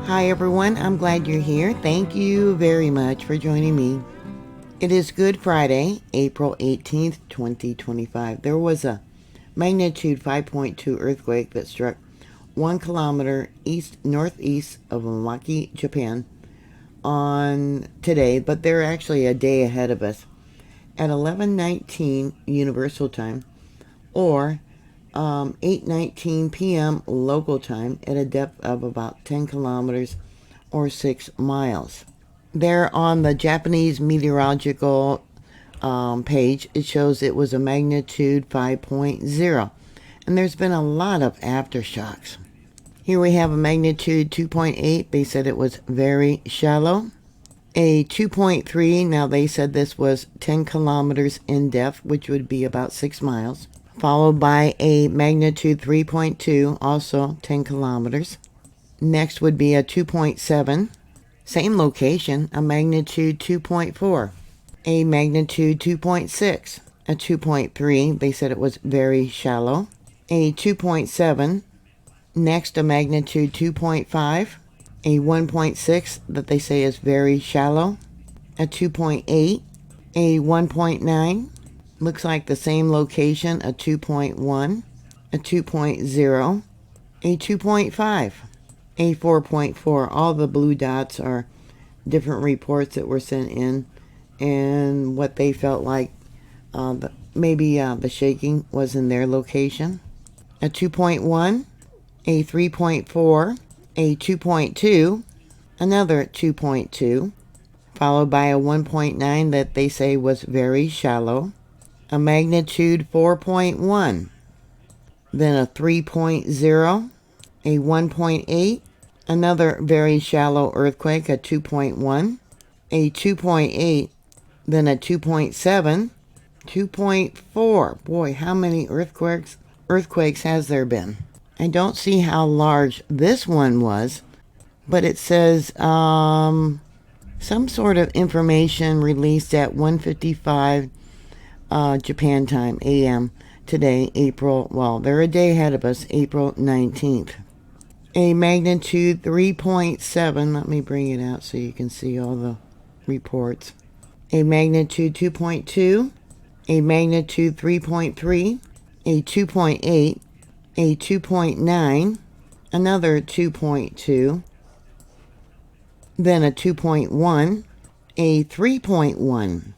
Hi everyone, I'm glad you're here. Thank you very much for joining me. It is Good Friday, April 18th, 2025. There was a magnitude 5.2 earthquake that struck 1 kilometer northeast of Milwaukee, Japan on today, but they're actually a day ahead of us at 11:19 Universal Time or 8:19 p.m. local time at a depth of about 10 kilometers or 6 miles. There on the Japanese meteorological page, it shows it was a magnitude 5.0. And there's been a lot of aftershocks. Here we have a magnitude 2.8. They said it was very shallow. A 2.3, now they said this was 10 kilometers in depth, which would be about 6 miles. Followed by a magnitude 3.2, also 10 kilometers. Next would be a 2.7, same location, a magnitude 2.4. A magnitude 2.6, a 2.3, they said it was very shallow. A 2.7, next a magnitude 2.5. A 1.6 that they say is very shallow. A 2.8, a 1.9. Looks like the same location, a 2.1, a 2.0, a 2.5, a 4.4. All the blue dots are different reports that were sent in and what they felt like maybe the shaking was in their location. A 2.1, a 3.4, a 2.2, another 2.2, followed by a 1.9 that they say was very shallow. A magnitude 4.1, then a 3.0, a 1.8, another very shallow earthquake, a 2.1, a 2.8, then a 2.7, 2.4. Boy, how many earthquakes has there been? I don't see how large this one was, but it says some sort of information released at 1:55 Japan time, AM, today, they're a day ahead of us, April 19th. A magnitude 3.7, let me bring it out so you can see all the reports. A magnitude 2.2, a magnitude 3.3, a 2.8, a 2.9, another 2.2, then a 2.1, a 3.1,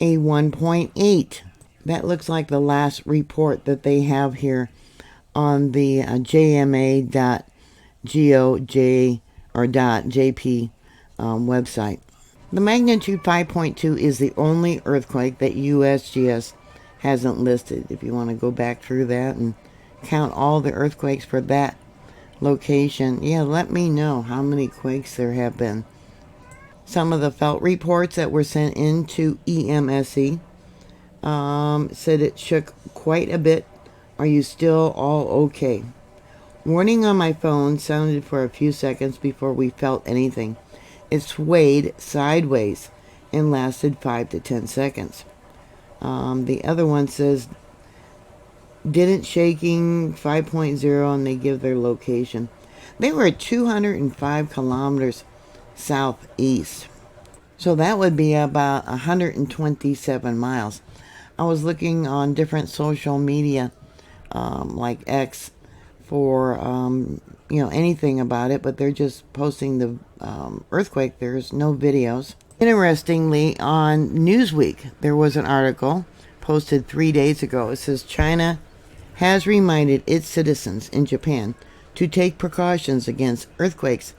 a 1.8. That looks like the last report that they have here on the jma.goj.jp website. The magnitude 5.2 is the only earthquake that USGS hasn't listed. If you want to go back through that and count all the earthquakes for that location, let me know how many quakes there have been. Some of the felt reports that were sent into EMSE said it shook quite a bit. Are you still all okay? Warning on my phone sounded for a few seconds before we felt anything. It swayed sideways and lasted 5 to 10 seconds. The other one says didn't shaking 5.0, and they give their location. They were 205 kilometers southeast. So that would be about 127 miles. I was looking on different social media, like X, for, anything about it, but they're just posting the earthquake. There's no videos. Interestingly, on Newsweek, there was an article posted 3 days ago. It says China has reminded its citizens in Japan to take precautions against earthquakes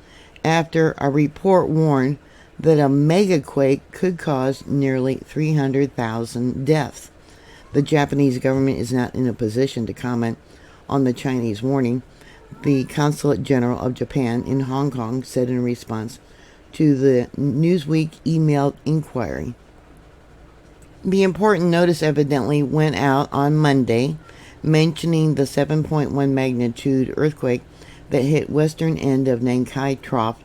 after a report warned that a megaquake could cause nearly 300,000 deaths. The Japanese government is not in a position to comment on the Chinese warning, the Consulate General of Japan in Hong Kong said in response to the Newsweek emailed inquiry. The important notice evidently went out on Monday, mentioning the 7.1 magnitude earthquake that hit western end of Nankai Trough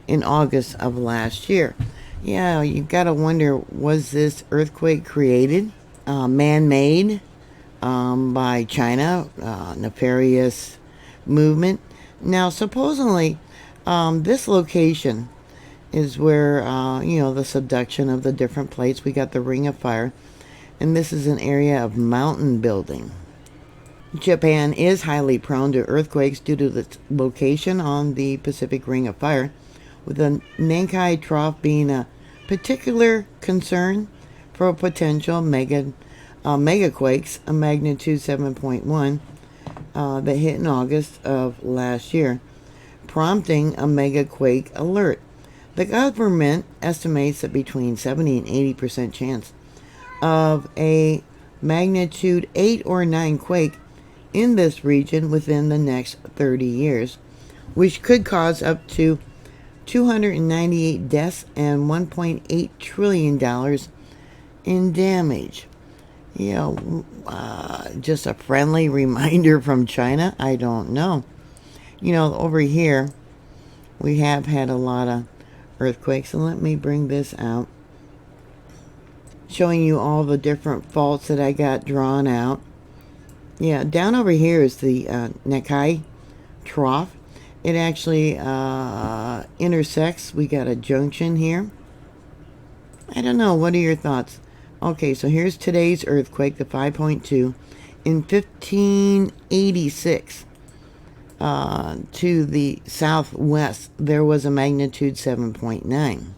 in August of last year. You've got to wonder, was this earthquake created, man-made, by China, nefarious movement? Now, supposedly, This location is where, the subduction of the different plates. We got the Ring of Fire, and this is an area of mountain building. Japan is highly prone to earthquakes due to its location on the Pacific Ring of Fire, with the Nankai Trough being a particular concern for potential megaquakes, a magnitude 7.1 that hit in August of last year, prompting a megaquake alert. The government estimates that between 70 and 80% chance of a magnitude 8 or 9 quake in this region within the next 30 years, which could cause up to 298 deaths and $1.8 trillion in damage. Just a friendly reminder from China? I don't know. Over here, we have had a lot of earthquakes, and let me bring this out, showing you all the different faults that I got drawn out. Yeah, down over here is the Nankai Trough. It actually intersects. We got a junction here. I don't know. What are your thoughts? Okay, so here's today's earthquake, the 5.2. In 1586, to the southwest, there was a magnitude 7.9.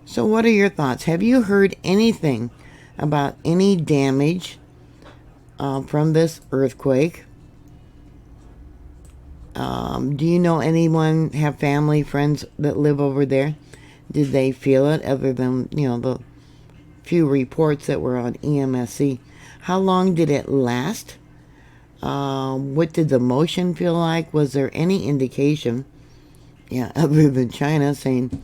So what are your thoughts? Have you heard anything about any damage from this earthquake? Do you know anyone, have family, friends that live over there? Did they feel it, other than, the few reports that were on EMSC? How long did it last? What did the motion feel like? Was there any indication, other than China saying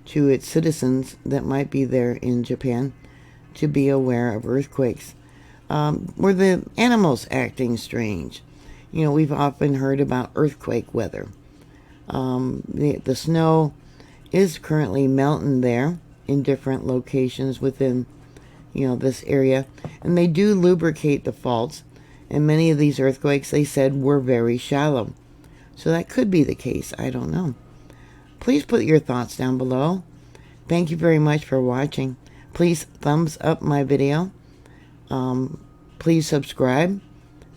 to its citizens that might be there in Japan to be aware of earthquakes? Were the animals acting strange? We've often heard about earthquake weather. The snow is currently melting there in different locations within, this area. And they do lubricate the faults. And many of these earthquakes, they said, were very shallow. So that could be the case. I don't know. Please put your thoughts down below. Thank you very much for watching. Please thumbs up my video. Please subscribe.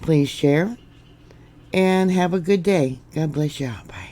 Please share. And have a good day. God bless you. Bye.